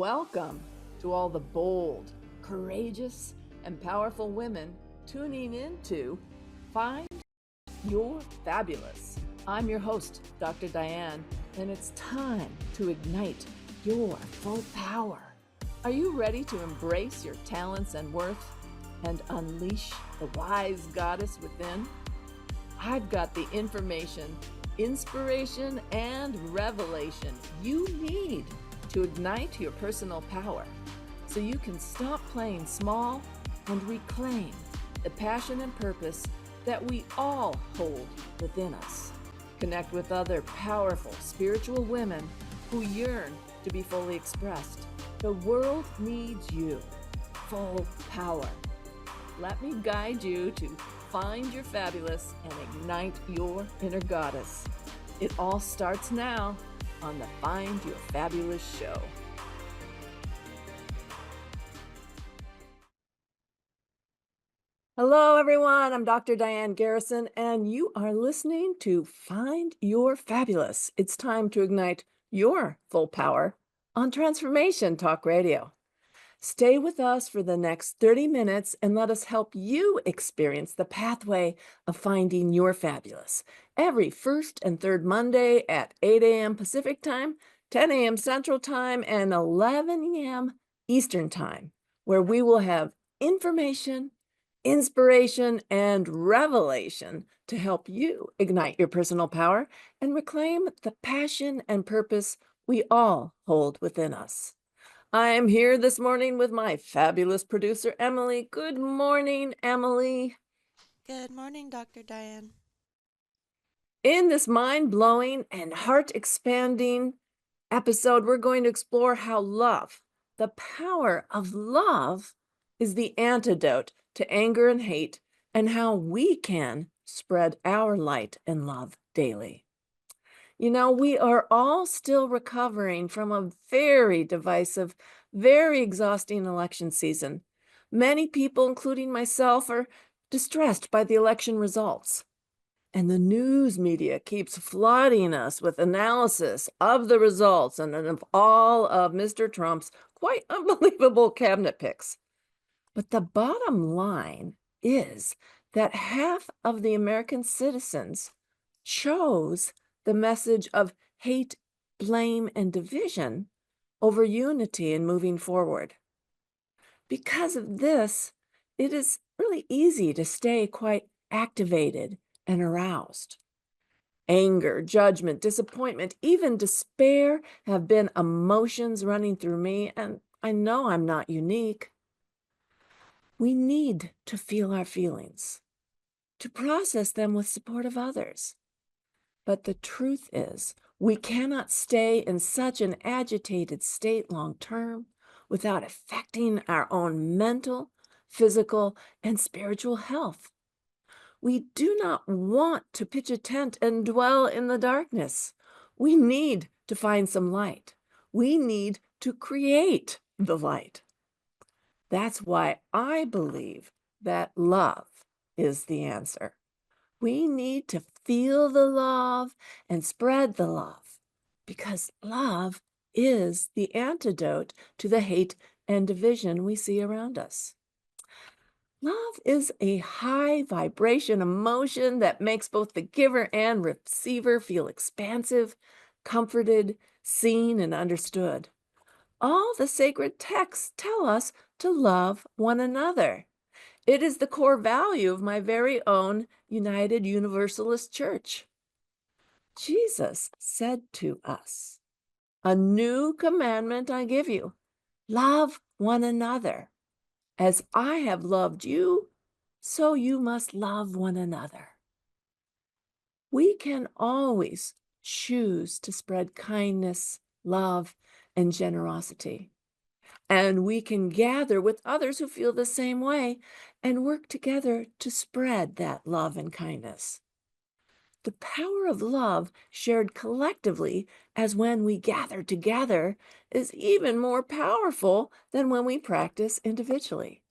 Welcome to all the bold, courageous, and powerful women tuning into Find Your Fabulous. I'm your host, Dr. Diane, and it's time to ignite your full power. Are you ready to embrace your talents and worth and unleash the wise goddess within? I've got the information, inspiration, and revelation you need to ignite your personal power so you can stop playing small and reclaim the passion and purpose that we all hold within us. Connect with other powerful spiritual women who yearn to be fully expressed. The world needs you. Full power. Let me guide you to find your fabulous and ignite your inner goddess. It all starts now on the Find Your Fabulous show. Hello, everyone. I'm Dr. Diane Garrison, and you are listening to Find Your Fabulous. It's time to ignite your full power on Transformation Talk Radio. Stay with us for the next 30 minutes and let us help you experience the pathway of finding your fabulous. Every first and third Monday at 8 a.m. Pacific Time, 10 a.m. Central Time, and 11 a.m. Eastern Time, where we will have information, inspiration, and revelation to help you ignite your personal power and reclaim the passion and purpose we all hold within us. I am here this morning with my fabulous producer, Emily. Good morning, Emily. Good morning, Dr. Diane. In this mind-blowing and heart-expanding episode, we're going to explore how love, the power of love, is the antidote to anger and hate, and how we can spread our light and love daily. You know, we are all still recovering from a very divisive, very exhausting election season. Many people, including myself, are distressed by the election results. And the news media keeps flooding us with analysis of the results and of all of Mr. Trump's quite unbelievable cabinet picks. But the bottom line is that half of the American citizens chose the message of hate, blame, and division over unity and moving forward. Because of this, it is really easy to stay quite activated and aroused. Anger, judgment, disappointment, even despair have been emotions running through me, and I know I'm not unique. We need to feel our feelings, to process them with support of others. But the truth is, we cannot stay in such an agitated state long term without affecting our own mental, physical, and spiritual health. We do not want to pitch a tent and dwell in the darkness. We need to find some light. We need to create the light. That's why I believe that love is the answer. We need to feel the love and spread the love, because love is the antidote to the hate and division we see around us. Love is a high vibration emotion that makes both the giver and receiver feel expansive, comforted, seen, and understood. All the sacred texts tell us to love one another. It is the core value of my very own United Universalist Church. Jesus said to us, "A new commandment I give you, love one another. As I have loved you, so you must love one another." We can always choose to spread kindness, love, and generosity. And we can gather with others who feel the same way and work together to spread that love and kindness. The power of love shared collectively, as when we gather together, is even more powerful than when we practice individually.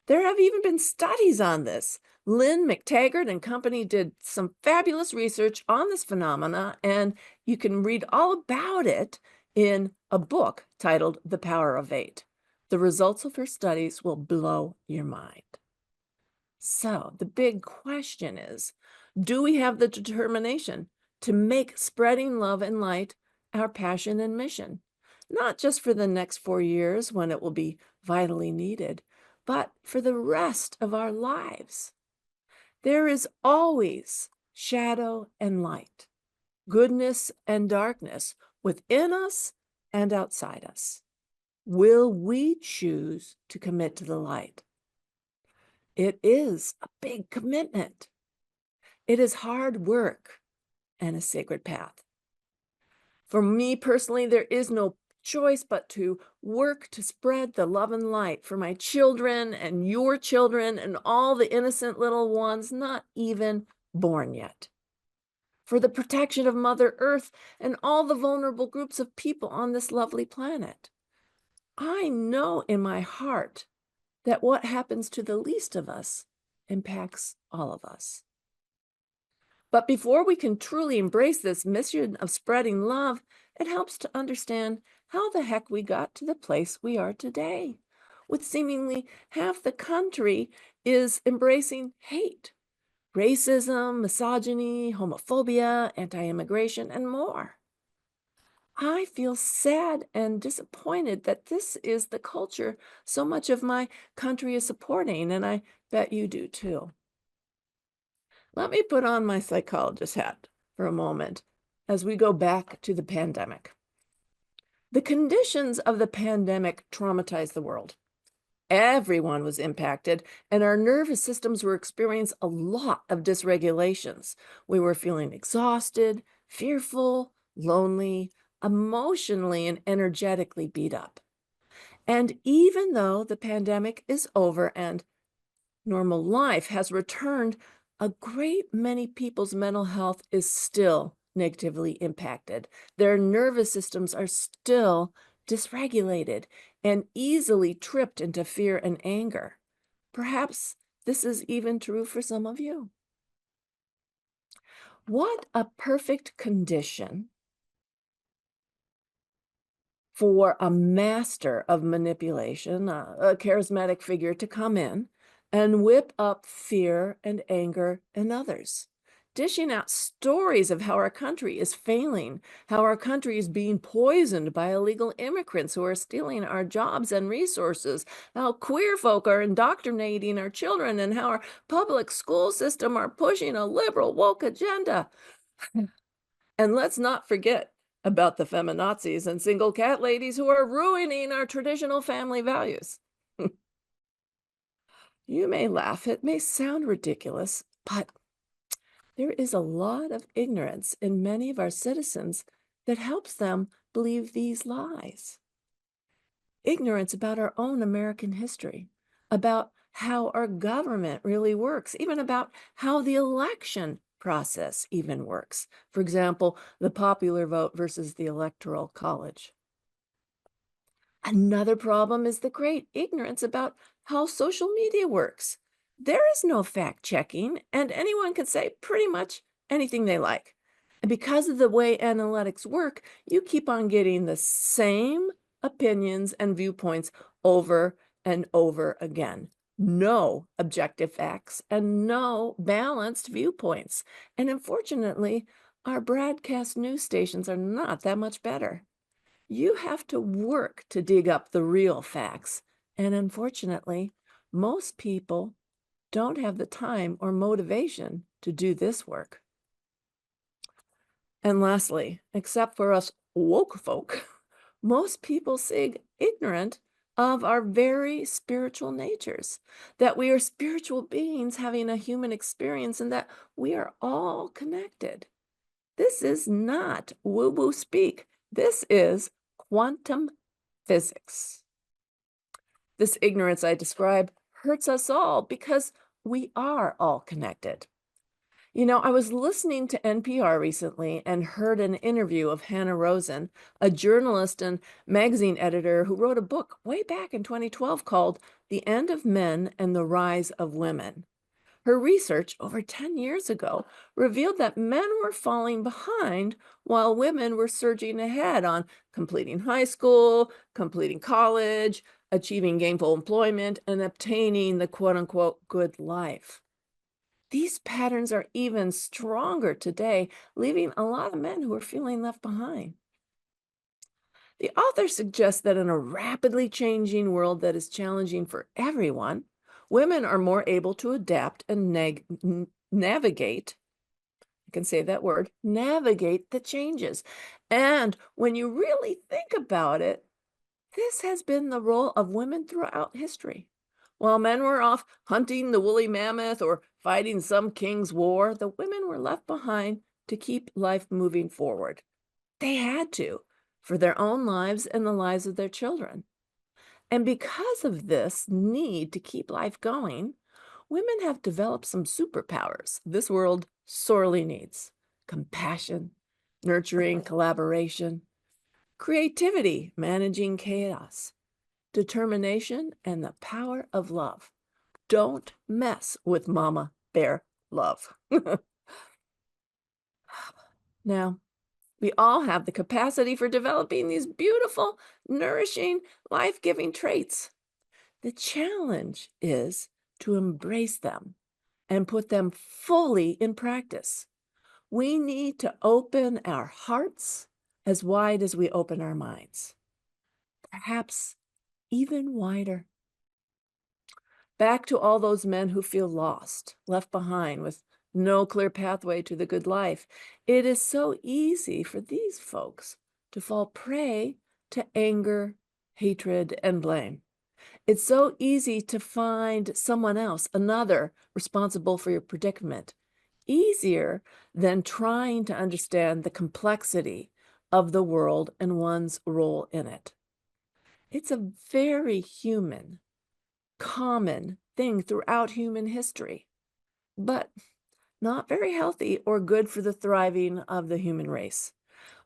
There have even been studies on this. Lynn McTaggart and company did some fabulous research on this phenomena, and you can read all about it in a book titled The Power of Eight. The results of her studies will blow your mind. So, the big question is, do we have the determination to make spreading love and light our passion and mission? Not just for the next 4 years when it will be vitally needed, but for the rest of our lives. There is always shadow and light, goodness and darkness within us and outside us. Will we choose to commit to the light? It is a big commitment. It is hard work and a sacred path. For me personally, there is no choice but to work to spread the love and light for my children and your children and all the innocent little ones not even born yet. For the protection of Mother Earth and all the vulnerable groups of people on this lovely planet. I know in my heart that what happens to the least of us impacts all of us. But before we can truly embrace this mission of spreading love, it helps to understand how the heck we got to the place we are today, with seemingly half the country is embracing hate, racism, misogyny, homophobia, anti-immigration, and more. I feel sad and disappointed that this is the culture so much of my country is supporting, and I bet you do too. Let me put on my psychologist hat for a moment as we go back to the pandemic. The conditions of the pandemic traumatized the world. Everyone was impacted, and our nervous systems were experiencing a lot of dysregulations. We were feeling exhausted, fearful, lonely, emotionally and energetically beat up. And even though the pandemic is over and normal life has returned, a great many people's mental health is still negatively impacted. Their nervous systems are still dysregulated and easily tripped into fear and anger. Perhaps this is even true for some of you. What a perfect condition for a master of manipulation, a charismatic figure to come in and whip up fear and anger in others, dishing out stories of how our country is failing, how our country is being poisoned by illegal immigrants who are stealing our jobs and resources, how queer folk are indoctrinating our children, and how our public school system are pushing a liberal woke agenda. And let's not forget about the feminazis and single cat ladies who are ruining our traditional family values. You may laugh, it may sound ridiculous, but there is a lot of ignorance in many of our citizens that helps them believe these lies. Ignorance about our own American history, about how our government really works, even about how the election process even works. For example, the popular vote versus the electoral college. Another problem is the great ignorance about how social media works. There is no fact checking, and anyone can say pretty much anything they like. And because of the way analytics work, you keep on getting the same opinions and viewpoints over and over again. No objective facts and no balanced viewpoints. And unfortunately, our broadcast news stations are not that much better. You have to work to dig up the real facts. And unfortunately, most people don't have the time or motivation to do this work. And lastly, except for us woke folk, most people seem ignorant of our very spiritual natures, that we are spiritual beings having a human experience and that we are all connected. This is not woo-woo speak. This is quantum physics. This ignorance I describe hurts us all because we are all connected. You know, I was listening to NPR recently and heard an interview of Hannah Rosen, a journalist and magazine editor who wrote a book way back in 2012 called The End of Men and the Rise of Women. Her research over 10 years ago revealed that men were falling behind while women were surging ahead on completing high school, completing college, achieving gainful employment, and obtaining the quote unquote good life. These patterns are even stronger today, leaving a lot of men who are feeling left behind. The author suggests that in a rapidly changing world that is challenging for everyone, women are more able to adapt and navigate. I can say that word, navigate the changes. And when you really think about it, this has been the role of women throughout history. While men were off hunting the woolly mammoth or fighting some king's war, the women were left behind to keep life moving forward. They had to, for their own lives and the lives of their children. And because of this need to keep life going, women have developed some superpowers this world sorely needs: compassion, nurturing collaboration, creativity, managing chaos, determination, and the power of love. Don't mess with Mama Bear love. Now, we all have the capacity for developing these beautiful, nourishing, life giving traits. The challenge is to embrace them and put them fully in practice. We need to open our hearts as wide as we open our minds, perhaps even wider. Back to all those men who feel lost, left behind with no clear pathway to the good life. It is so easy for these folks to fall prey to anger, hatred, and blame. It's so easy to find someone else, another, responsible for your predicament. Easier than trying to understand the complexity of the world and one's role in it. It's a very human, common thing throughout human history, but not very healthy or good for the thriving of the human race.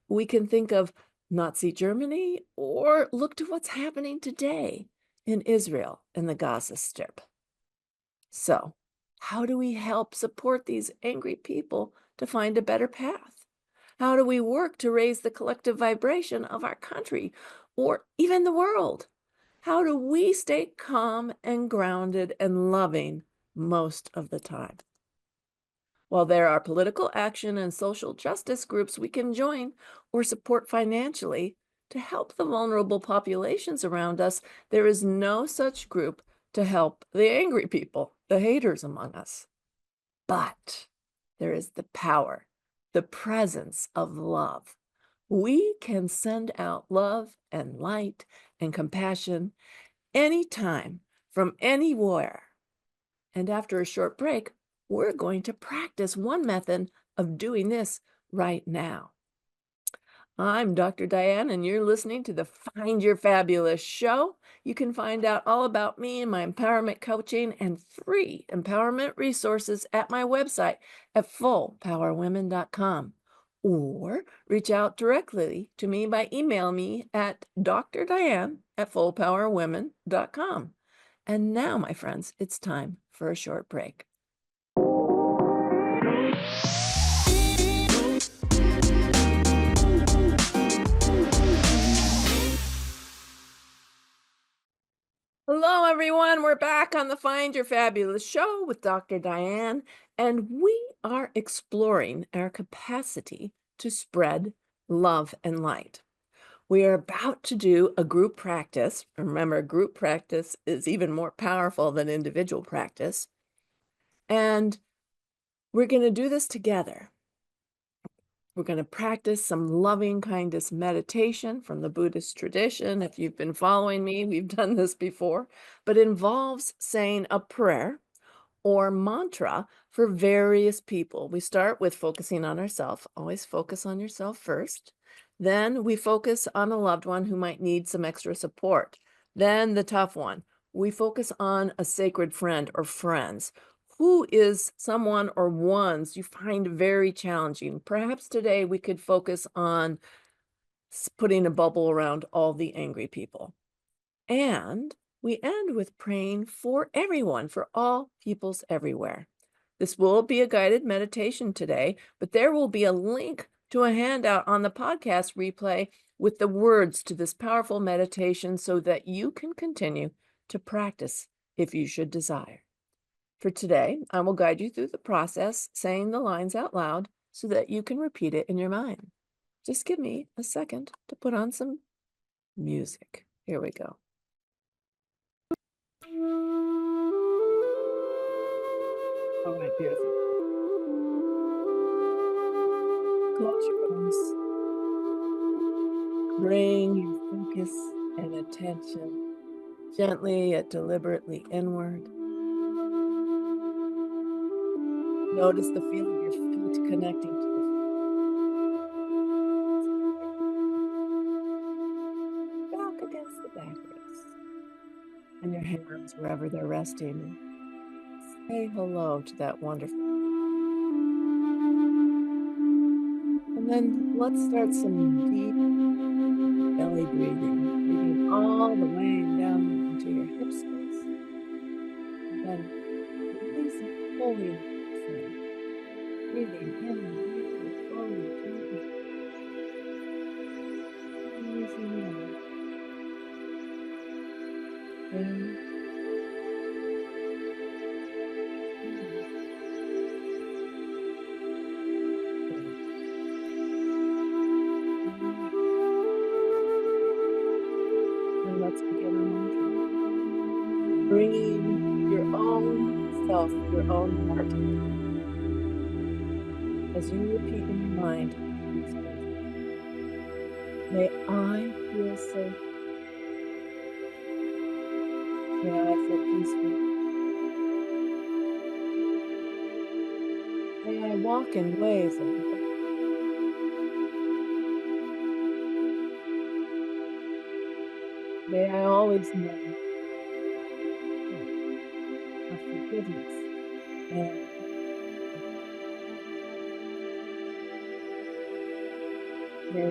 We can think of Nazi Germany or look to what's happening today in Israel and the Gaza Strip. So, how do we help support these angry people to find a better path? How do we work to raise the collective vibration of our country or even the world? How do we stay calm and grounded and loving most of the time? While there are political action and social justice groups we can join or support financially to help the vulnerable populations around us, there is no such group to help the angry people, the haters among us. But there is the power, the presence of love. We can send out love and light and compassion anytime, from anywhere. And after a short break, we're going to practice one method of doing this right now. I'm Dr. Diane, and you're listening to the Find Your Fabulous show. You can find out all about me and my empowerment coaching and free empowerment resources at my website at fullpowerwomen.com. Or reach out directly to me by email me at drdiane@fullpowerwomen.com. And now, my friends, it's time for a short break. Hello, everyone. We're back on the Find Your Fabulous show with Dr. Diane, and we are exploring our capacity to spread love and light. We are about to do a group practice. Remember, group practice is even more powerful than individual practice. And we're going to do this together. We're going to practice some loving kindness meditation from the Buddhist tradition. If you've been following me, we've done this before, but it involves saying a prayer or mantra for various people. We start with focusing on ourselves. Always focus on yourself first. Then we focus on a loved one who might need some extra support. Then the tough one. We focus on a sacred friend or friends. Who is someone or ones you find very challenging? Perhaps today we could focus on putting a bubble around all the angry people. And we end with praying for everyone, for all peoples everywhere. This will be a guided meditation today, but there will be a link to a handout on the podcast replay with the words to this powerful meditation so that you can continue to practice if you should desire. For today, I will guide you through the process, saying the lines out loud so that you can repeat it in your mind. Just give me a second to put on some music. Here we go. All right, beautiful. Close your eyes. Bring your focus and attention gently yet deliberately inward. Notice the feel of your feet connecting to the back against the back ribs and your hands wherever they're resting. Say hello to that wonderful. And then let's start some deep belly breathing all the way down into your hip space. And then releasing fully into the exhale. Breathing in deeply, slowly, gently. Releasing it out. In. And let's begin our mantra. Bringing your own self, your own heart. As you repeat in your mind, may I feel safe. May I feel peaceful. May I walk in ways of love. May I always know of forgiveness and may I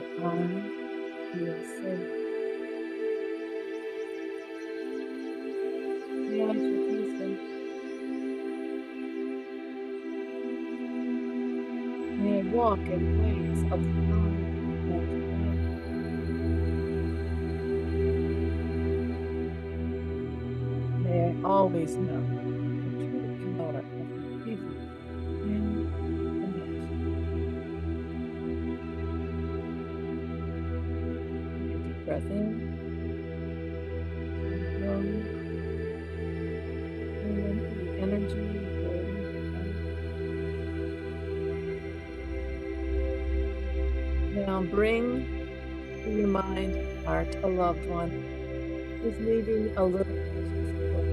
feel safe. May I feel peaceful. May I walk in ways of love and love. May I always know the true power of forgiveness and compassion. Take a deep breath in and blow, and then the energy going. Now bring to your mind and heart a loved one who's needing a little extra support.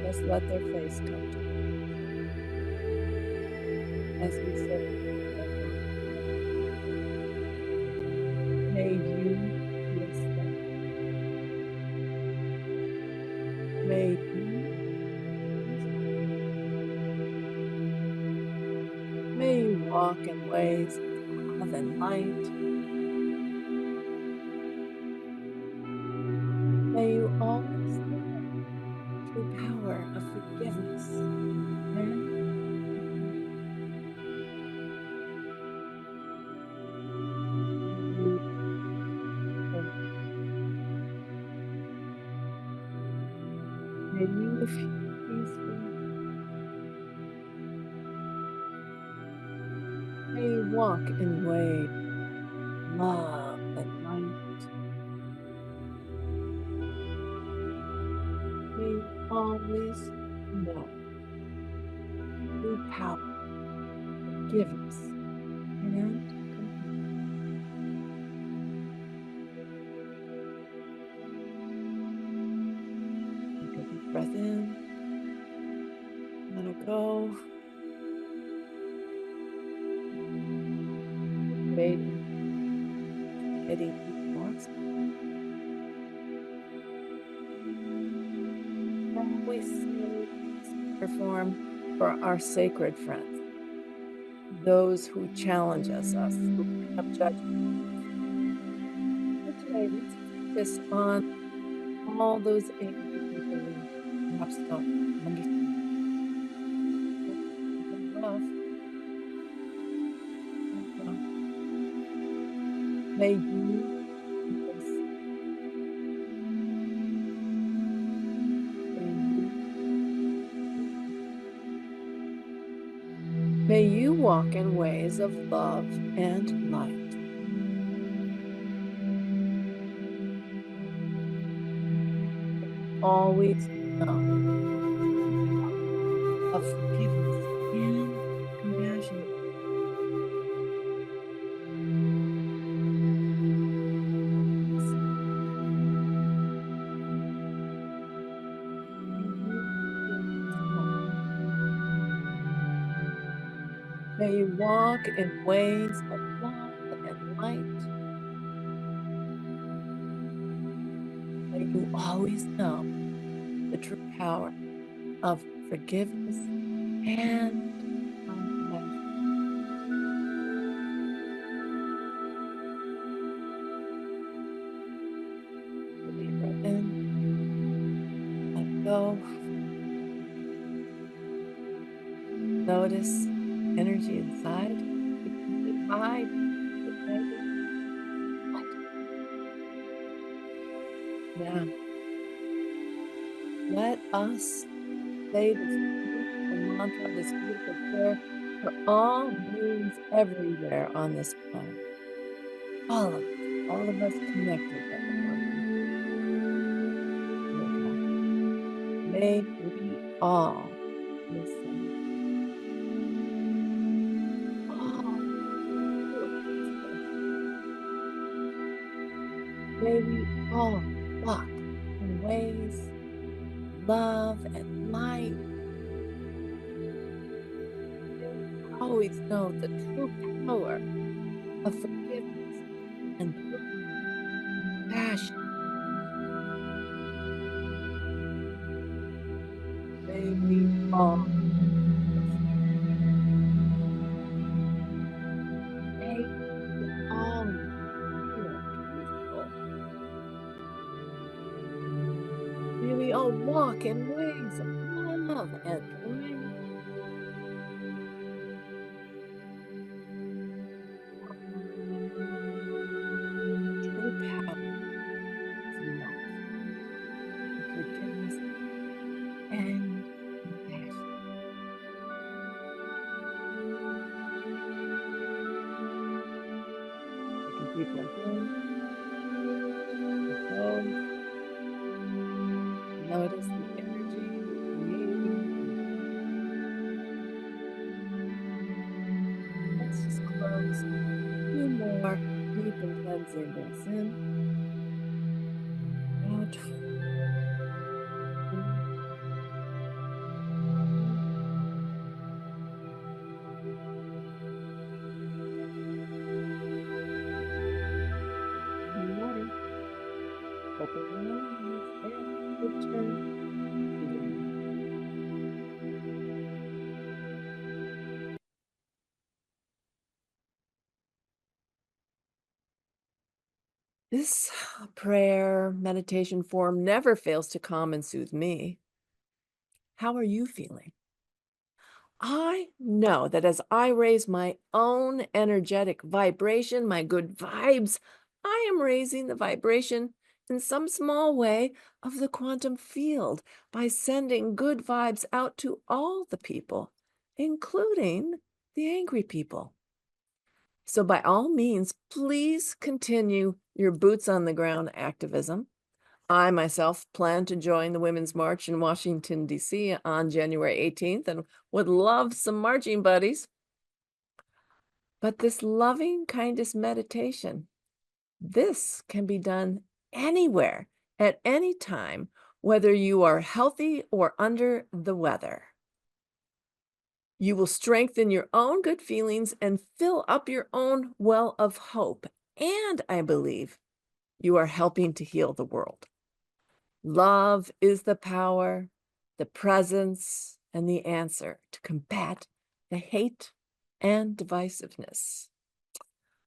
Just let their face come to you as we say, may you feel safe. May you may you walk in ways of love and light. May you always know the true power of forgiveness and may you feel peaceful. May you walk in ways of love and light. May you always know true power, forgiveness, and compassion. Take a deep breath in, let it go. Waiting, heading thoughts. And we say perform for our sacred friends, those who challenge us, who bring up judgment. But today, let's focus on all those angry people we perhaps don't understand. May you embrace, may you, may you walk in ways of love and light. Always know of forgiveness and compassion. May you always know. May you walk in ways of love and light. May you always know the true power of forgiveness and compassion. Take a deep breath in, let it go. Notice energy inside. It can get high, get negative. Let now let us say this beautiful mantra, this beautiful prayer for all beings everywhere on this planet. All of us connected by the quantum field now. May we all listen, all feel peaceful. May we all walk in ways of love and light. May we always know the true power of forgiveness and compassion. May we all may we all feel peaceful. May we all walk in ways of love and light. True power of love, of forgiveness, and compassion. Take a deep breath in, let it go. Notice the energy you're creating. Let's just close a few more deep and cleansing breaths in, out, in, out. When you're ready, open your eyes and return to the now. This prayer meditation form never fails to calm and soothe me. How are you feeling? I know that as I raise my own energetic vibration, my good vibes, I am raising the vibration in some small way of the quantum field by sending good vibes out to all the people, including the angry people. So by all means, please continue your boots on the ground activism. I myself plan to join the Women's March in Washington, D.C. on January 18th and would love some marching buddies. But this loving kindness meditation, this can be done anywhere, at any time, whether you are healthy or under the weather. You will strengthen your own good feelings and fill up your own well of hope. And I believe you are helping to heal the world. Love is the power, the presence, and the answer to combat the hate and divisiveness.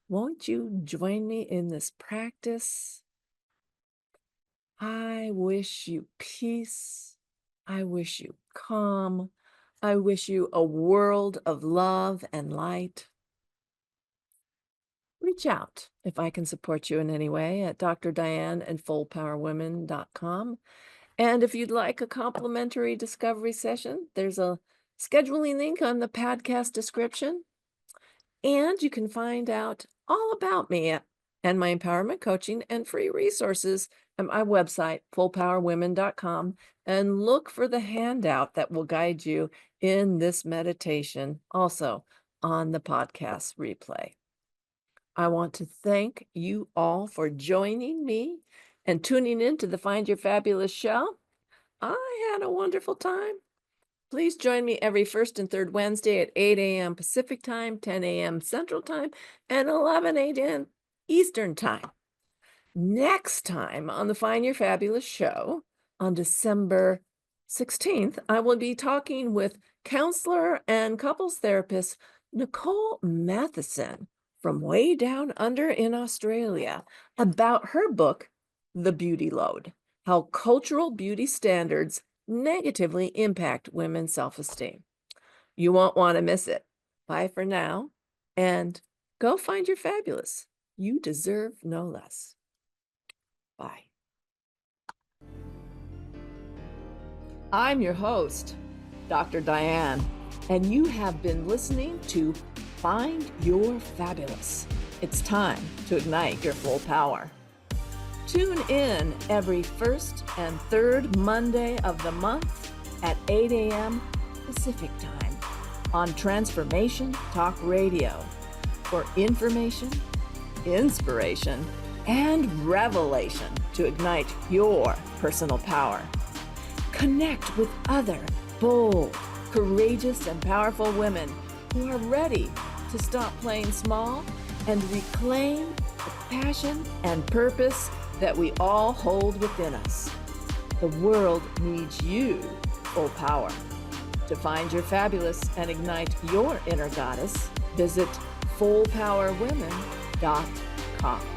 Won't you join me in this practice? I wish you peace. I wish you calm. I wish you a world of love and light. reach out if I can support you in any way at Dr. Diane and fullpowerwomen.com. And if you'd like a complimentary discovery session, there's a scheduling link on the podcast description. And you can find out all about me and my empowerment coaching and free resources at my website, fullpowerwomen.com, and look for the handout that will guide you in this meditation, also on the podcast replay. I want to thank you all for joining me and tuning in to the Find Your Fabulous show. I had a wonderful time. Please join me every first and third Wednesday at 8 a.m. Pacific Time, 10 a.m. Central Time, and 11 a.m. Eastern Time. Next time on the Find Your Fabulous show, on December 16th, I will be talking with counselor and couples therapist Nicole Matheson from way down under in Australia about her book, The Beauty Load: How Cultural Beauty Standards Negatively Impact Women's Self-Esteem. You won't want to miss it. Bye for now, and go find your fabulous. You deserve no less. Bye. I'm your host, Dr. Diane, and you have been listening to Find Your Fabulous. It's time to ignite your full power. Tune in every first and third Monday of the month at 8 a.m. Pacific Time on Transformation Talk Radio for information, inspiration, and revelation to ignite your personal power. Connect with other bold, courageous, and powerful women who are ready to stop playing small and reclaim the passion and purpose that we all hold within us. The world needs you, full power. To find your fabulous and ignite your inner goddess, visit fullpowerwomen.com.